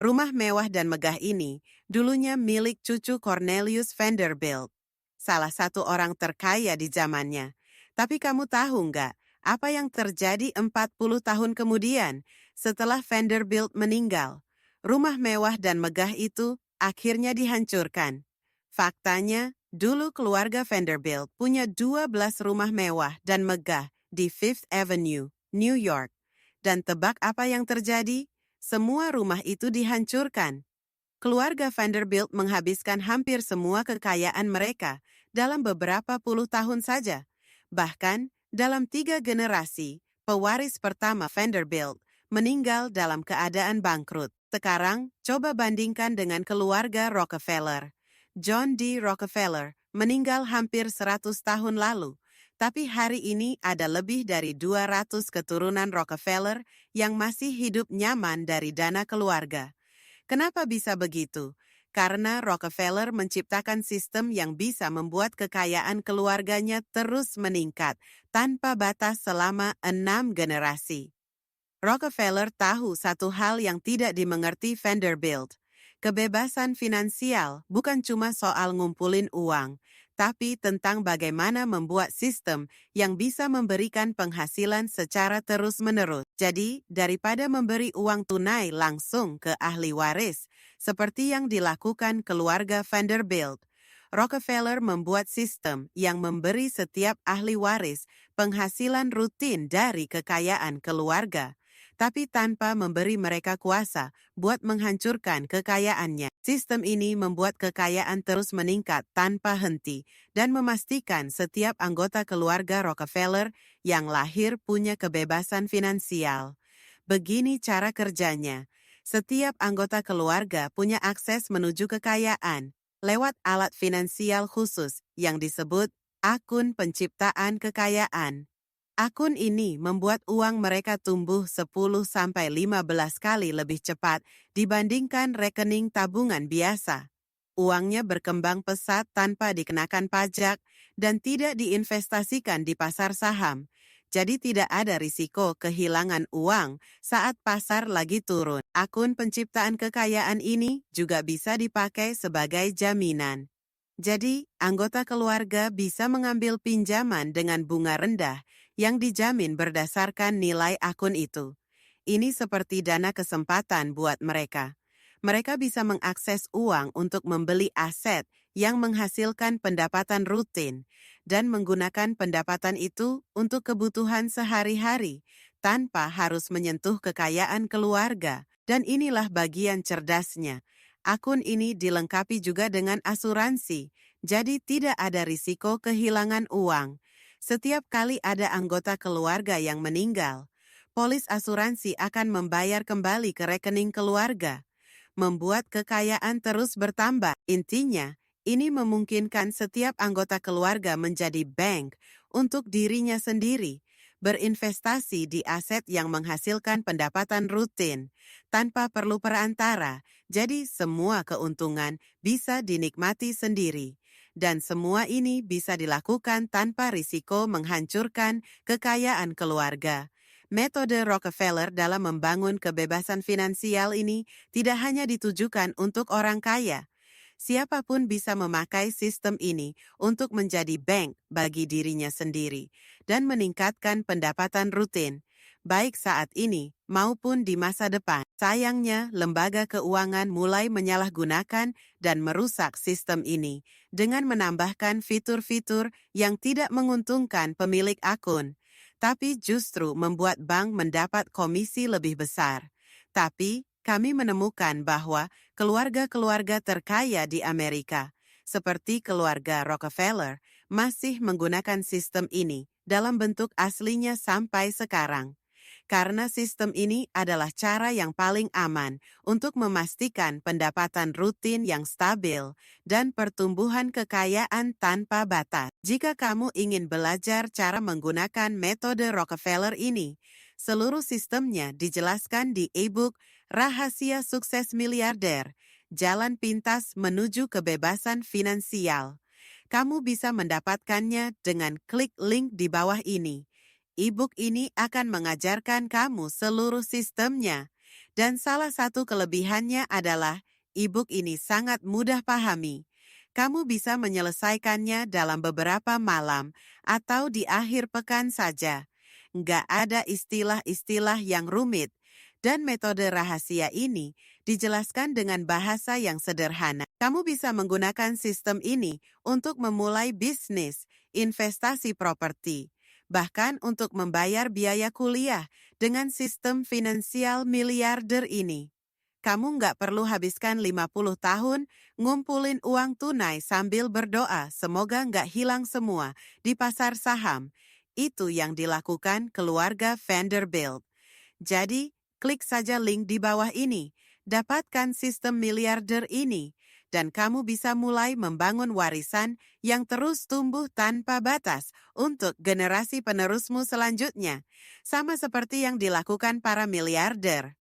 Rumah mewah dan megah ini dulunya milik cucu Cornelius Vanderbilt, salah satu orang terkaya di zamannya. Tapi kamu tahu nggak apa yang terjadi 40 tahun kemudian setelah Vanderbilt meninggal? Rumah mewah dan megah itu akhirnya dihancurkan. Faktanya, dulu keluarga Vanderbilt punya 12 rumah mewah dan megah di Fifth Avenue, New York. Dan tebak apa yang terjadi? Semua rumah itu dihancurkan. Keluarga Vanderbilt menghabiskan hampir semua kekayaan mereka dalam beberapa puluh tahun saja. Bahkan, dalam 3 generasi, pewaris pertama Vanderbilt meninggal dalam keadaan bangkrut. Sekarang, coba bandingkan dengan keluarga Rockefeller. John D. Rockefeller meninggal hampir 100 tahun lalu. Tapi hari ini ada lebih dari 200 keturunan Rockefeller yang masih hidup nyaman dari dana keluarga. Kenapa bisa begitu? Karena Rockefeller menciptakan sistem yang bisa membuat kekayaan keluarganya terus meningkat tanpa batas selama 6 generasi. Rockefeller tahu satu hal yang tidak dimengerti Vanderbilt. Kebebasan finansial bukan cuma soal ngumpulin uang, tapi tentang bagaimana membuat sistem yang bisa memberikan penghasilan secara terus-menerus. Jadi, daripada memberi uang tunai langsung ke ahli waris, seperti yang dilakukan keluarga Vanderbilt, Rockefeller membuat sistem yang memberi setiap ahli waris penghasilan rutin dari kekayaan keluarga, tapi tanpa memberi mereka kuasa buat menghancurkan kekayaannya. Sistem ini membuat kekayaan terus meningkat tanpa henti dan memastikan setiap anggota keluarga Rockefeller yang lahir punya kebebasan finansial. Begini cara kerjanya. Setiap anggota keluarga punya akses menuju kekayaan lewat alat finansial khusus yang disebut akun penciptaan kekayaan. Akun ini membuat uang mereka tumbuh 10-15 kali lebih cepat dibandingkan rekening tabungan biasa. Uangnya berkembang pesat tanpa dikenakan pajak dan tidak diinvestasikan di pasar saham. Jadi tidak ada risiko kehilangan uang saat pasar lagi turun. Akun penciptaan kekayaan ini juga bisa dipakai sebagai jaminan. Jadi, anggota keluarga bisa mengambil pinjaman dengan bunga rendah yang dijamin berdasarkan nilai akun itu. Ini seperti dana kesempatan buat mereka. Mereka bisa mengakses uang untuk membeli aset yang menghasilkan pendapatan rutin dan menggunakan pendapatan itu untuk kebutuhan sehari-hari tanpa harus menyentuh kekayaan keluarga. Dan inilah bagian cerdasnya. Akun ini dilengkapi juga dengan asuransi, jadi tidak ada risiko kehilangan uang. Setiap kali ada anggota keluarga yang meninggal, polis asuransi akan membayar kembali ke rekening keluarga, membuat kekayaan terus bertambah. Intinya, ini memungkinkan setiap anggota keluarga menjadi bank untuk dirinya sendiri, berinvestasi di aset yang menghasilkan pendapatan rutin, tanpa perlu perantara, jadi semua keuntungan bisa dinikmati sendiri. Dan semua ini bisa dilakukan tanpa risiko menghancurkan kekayaan keluarga. Metode Rockefeller dalam membangun kebebasan finansial ini tidak hanya ditujukan untuk orang kaya. Siapapun bisa memakai sistem ini untuk menjadi bank bagi dirinya sendiri dan meningkatkan pendapatan rutin, baik saat ini maupun di masa depan. Sayangnya, lembaga keuangan mulai menyalahgunakan dan merusak sistem ini dengan menambahkan fitur-fitur yang tidak menguntungkan pemilik akun, tapi justru membuat bank mendapat komisi lebih besar. Tapi, kami menemukan bahwa keluarga-keluarga terkaya di Amerika, seperti keluarga Rockefeller, masih menggunakan sistem ini dalam bentuk aslinya sampai sekarang. Karena sistem ini adalah cara yang paling aman untuk memastikan pendapatan rutin yang stabil dan pertumbuhan kekayaan tanpa batas. Jika kamu ingin belajar cara menggunakan metode Rockefeller ini, seluruh sistemnya dijelaskan di e-book Rahasia Sukses Miliarder, Jalan Pintas Menuju Kebebasan Finansial. Kamu bisa mendapatkannya dengan klik link di bawah ini. E-book ini akan mengajarkan kamu seluruh sistemnya. Dan salah satu kelebihannya adalah e-book ini sangat mudah pahami. Kamu bisa menyelesaikannya dalam beberapa malam atau di akhir pekan saja. Nggak ada istilah-istilah yang rumit, dan metode rahasia ini dijelaskan dengan bahasa yang sederhana. Kamu bisa menggunakan sistem ini untuk memulai bisnis, investasi properti, bahkan untuk membayar biaya kuliah dengan sistem finansial miliarder ini. Kamu nggak perlu habiskan 50 tahun ngumpulin uang tunai sambil berdoa semoga nggak hilang semua di pasar saham. Itu yang dilakukan keluarga Vanderbilt. Jadi, klik saja link di bawah ini. Dapatkan sistem miliarder ini, dan kamu bisa mulai membangun warisan yang terus tumbuh tanpa batas untuk generasi penerusmu selanjutnya. Sama seperti yang dilakukan para miliarder.